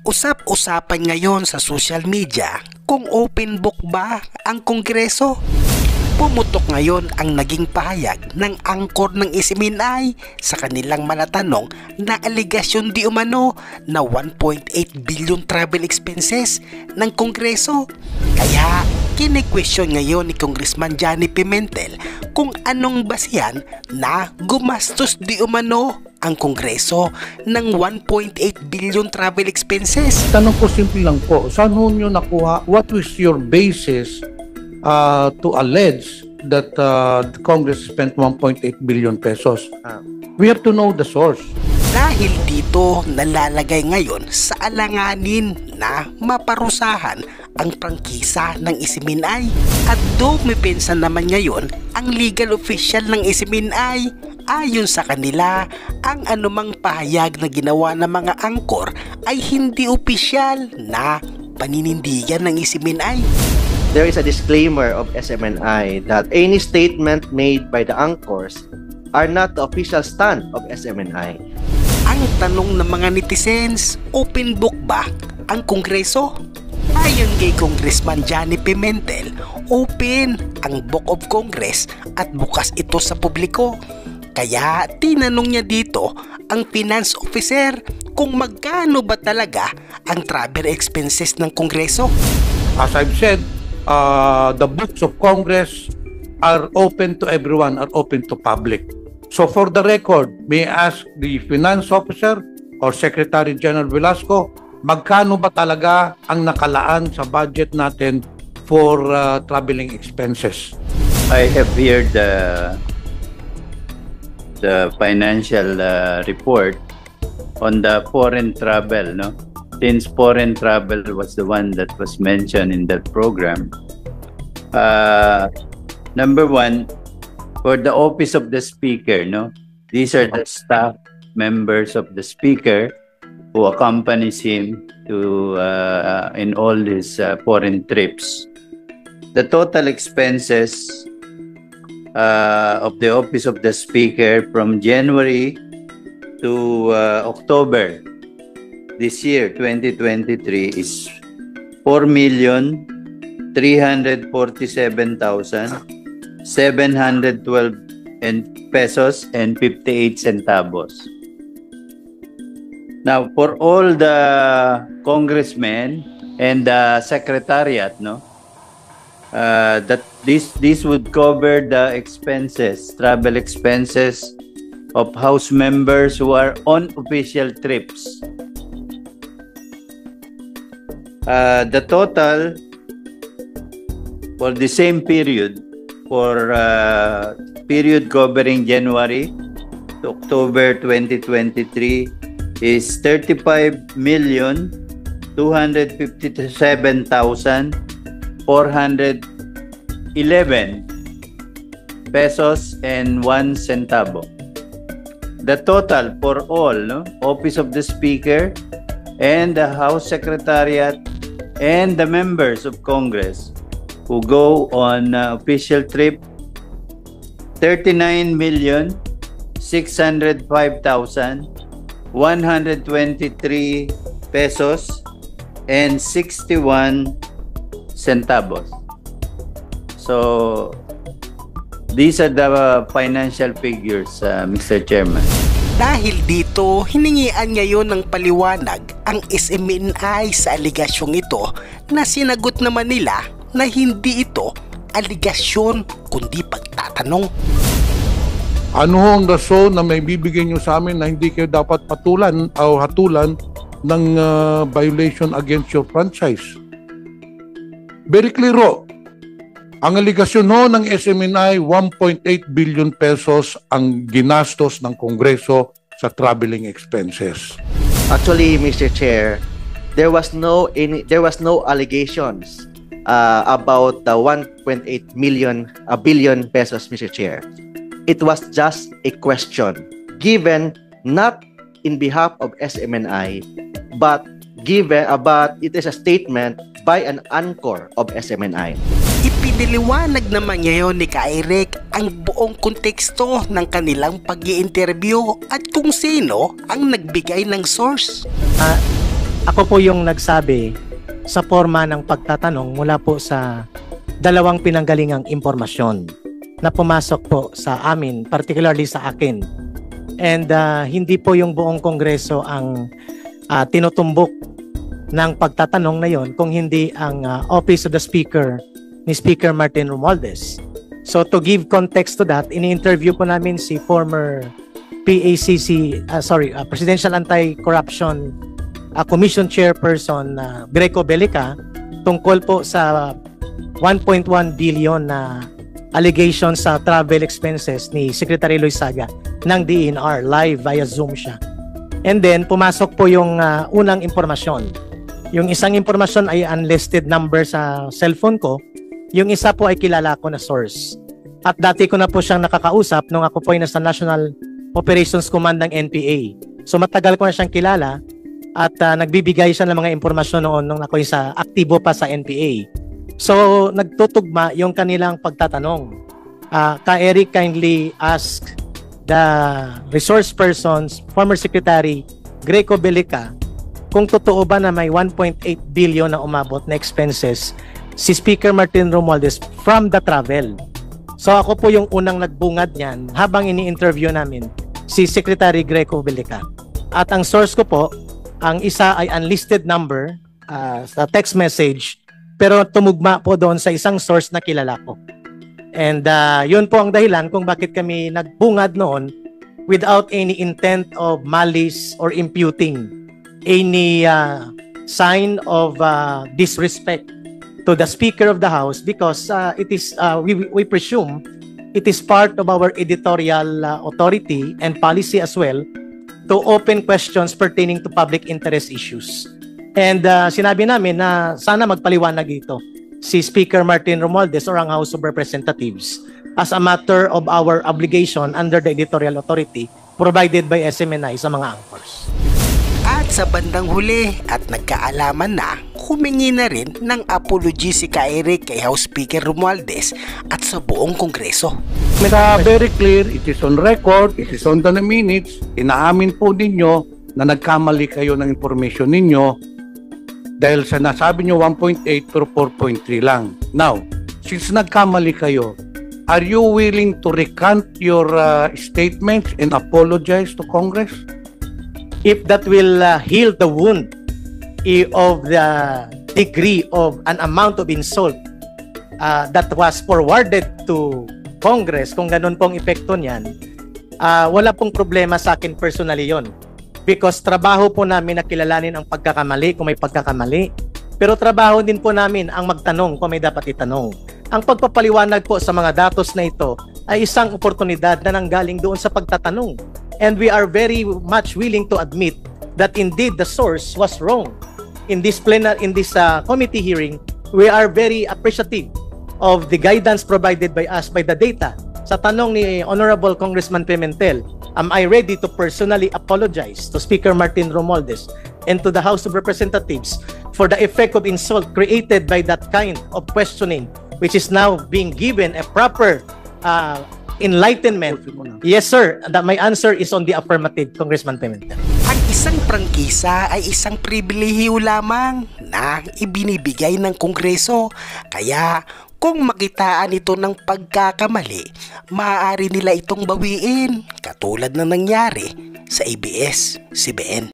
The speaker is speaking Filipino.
Usap-usapan ngayon sa social media kung open book ba ang Kongreso. Pumutok ngayon ang naging pahayag ng angkor ng SMNI sa kanilang manatanong na aligasyon di umano na 1.8 billion travel expenses ng Kongreso. Kaya kine-question ngayon ni Congressman Johnny Pimentel kung anong basihan na gumastos di umano ang Kongreso ng 1.8 billion travel expenses. Tanong ko simple lang po, saan ho nyo nakuha? What was your basis to allege that the Congress spent 1.8 billion pesos? We have to know the source. Dahil dito nalalagay ngayon sa alanganin na maparusahan ang prangkisa ng SMNI. At dumipensa naman ngayon ang legal official ng SMNI. Ayon sa kanila, ang anumang pahayag na ginawa ng mga angkor ay hindi opisyal na paninindigan ng SMNI. There is a disclaimer of SMNI that any statement made by the anchors are not the official stand of SMNI. Ang tanong ng mga netizens, open book ba ang Kongreso? Ayon kay Congressman Johnny Pimentel, open ang Book of Congress at bukas ito sa publiko. Kaya tinanong niya dito ang finance officer kung magkano ba talaga ang travel expenses ng Kongreso. As I've said, the books of Congress are open to everyone, are open to public. So for the record, may I ask the finance officer or Secretary General Velasco, magkano ba talaga ang nakalaan sa budget natin for traveling expenses? I have here the financial report on the foreign travel, no? Since foreign travel was the one that was mentioned in that program. Number one, for the office of the speaker, no? These are the staff members of the speaker who accompanies him to in all his foreign trips. The total expenses of the office of the speaker from January to October this year, 2023, is 4,347,712 pesos and 58 centavos. Now, for all the congressmen and the secretariat, no, that this would cover the expenses, travel expenses of House members who are on official trips. The total for the same period, for period covering January to October 2023, is 35,257,411 pesos and 1 centavo. The total for all, no, Office of the Speaker and the House Secretariat and the members of Congress who go on official trip, 39,605,123 pesos and 61 centavos. So these are the financial figures, Mr. Chairman. Dahil dito, hiningian ngayon ng paliwanag ang SMNI sa aligasyong ito na sinagot naman nila na hindi ito aligasyon kundi pagtatanong. Ano ang rason na may bibigyan nyo sa amin na hindi kayo dapat patulan o hatulan ng violation against your franchise? Very clear ho. Ang aligasyon ho ng SMNI, 1.8 billion pesos ang ginastos ng Kongreso sa traveling expenses. Actually, Mr. Chair, there was no allegations about the 1.8 billion pesos, Mr. Chair. It was just a question given not in behalf of SMNI, but it is a statement by an anchor of SMNI. Ipiniliwanag naman ngayon ni Ka-Eric ang buong konteksto ng kanilang pag-i-interview at kung sino ang nagbigay ng source. Ako po yung nagsabi sa forma ng pagtatanong mula po sa dalawang pinanggalingang impormasyon na pumasok po sa amin, particularly sa akin. And hindi po yung buong Kongreso ang tinutumbok ng pagtatanong na yon, kung hindi ang Office of the Speaker ni Speaker Martin Romualdez. So to give context to that, ini-interview po namin si former Presidential Anti-Corruption Commission Chairperson Greco Belica tungkol po sa 1.1 billion na allegation sa travel expenses ni Secretary Loizaga ng DENR. Live via Zoom siya. And then pumasok po yung unang impormasyon. Yung isang impormasyon ay unlisted number sa cellphone ko. Yung isa po ay kilala ko na source. At dati ko na po siyang nakakausap nung ako po ay nasa National Operations Command ng NPA. So matagal ko na siyang kilala at nagbibigay siya ng mga impormasyon noon nung ako ay aktibo pa sa NPA. So nagtutugma yung kanilang pagtatanong. Ka-Eric kindly ask the resource persons, former Secretary Greco Belica, kung totoo ba na may 1.8 billion na umabot na expenses si Speaker Martin Romualdez from the travel. So ako po yung unang nagbungad niyan habang ini-interview namin si Secretary Greco Belica. At ang source ko po, ang isa ay unlisted number sa text message, pero tumugma po doon sa isang source na kilala ko. And yun po ang dahilan kung bakit kami nagbungad noon without any intent of malice or imputing any sign of disrespect to the Speaker of the House, because it is we presume it is part of our editorial authority and policy as well to open questions pertaining to public interest issues. And sinabi namin na sana magpaliwanag dito si Speaker Martin Romualdez or ang House of Representatives as a matter of our obligation under the editorial authority provided by SMNI sa mga anchors. At sa bandang huli at nagkaalaman na, humingi na rin ng apology si Ka-Eric kay House Speaker Romualdez at sa buong Kongreso. Very clear, it is on record, it is on the minutes, inaamin po ninyo na nagkamali kayo ng information ninyo dahil sa nasabi nyo 1.8 pero 4.3 lang. Now, since nagkamali kayo, are you willing to recant your statements and apologize to Congress? If that will heal the wound of the degree of an amount of insult that was forwarded to Congress, kung ganun pong epekto niyan, wala pong problema sa akin personally yon. Because trabaho po namin na kilalanin ang pagkakamali kung may pagkakamali. Pero trabaho din po namin ang magtanong kung may dapat itanong. Ang pagpapaliwanag po sa mga datos na ito ay isang oportunidad na nanggaling doon sa pagtatanong. And we are very much willing to admit that indeed the source was wrong. In this committee hearing, we are very appreciative of the guidance provided by us by the data. Sa tanong ni Honorable Congressman Pimentel, am I ready to personally apologize to Speaker Martin Romualdez and to the House of Representatives for the effect of insult created by that kind of questioning, which is now being given a proper enlightenment? Yes, sir. My answer is on the affirmative, Congressman Pimentel. Ang isang prangkisa ay isang pribilehiyo lamang na ibinibigay ng Kongreso. Kaya kung makitaan ito ng pagkakamali, maaari nila itong bawiin, katulad na nangyari sa ABS-CBN.